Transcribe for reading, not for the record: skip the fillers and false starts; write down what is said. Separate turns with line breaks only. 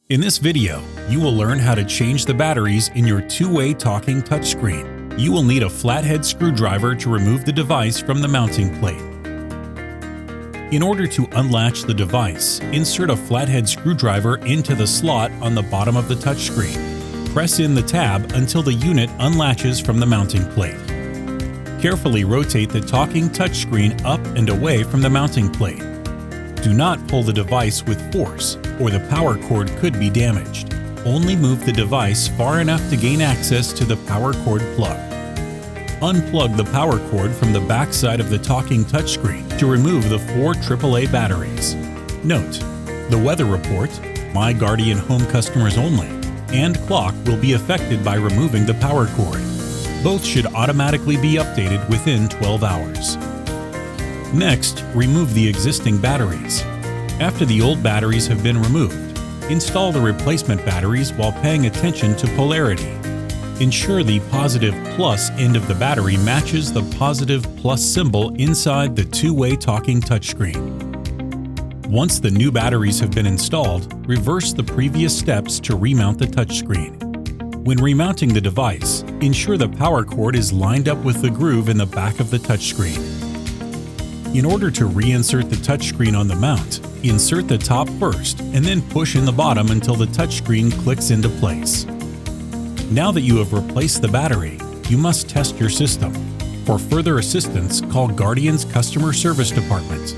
In this video, you will learn how to change the batteries in your two-way talking touchscreen. You will need a flathead screwdriver to remove the device from the mounting plate. In order to unlatch the device, insert a flathead screwdriver into the slot on the bottom of the touchscreen. Press in the tab until the unit unlatches from the mounting plate. Carefully rotate the talking touchscreen up and away from the mounting plate. Do not pull the device with force, or the power cord could be damaged. Only move the device far enough to gain access to the power cord plug. Unplug the power cord from the back side of the talking touchscreen to remove the 4 AAA batteries. Note: the weather report, My Guardian Home Customers Only, and clock will be affected by removing the power cord. Both should automatically be updated within 12 hours. Next, remove the existing batteries. After the old batteries have been removed, install the replacement batteries while paying attention to polarity. Ensure the positive plus end of the battery matches the positive plus symbol inside the two-way talking touchscreen. Once the new batteries have been installed, reverse the previous steps to remount the touchscreen. When remounting the device, ensure the power cord is lined up with the groove in the back of the touchscreen. In order to reinsert the touchscreen on the mount, insert the top first and then push in the bottom until the touchscreen clicks into place. Now that you have replaced the battery, you must test your system. For further assistance, call Guardian's Customer Service Department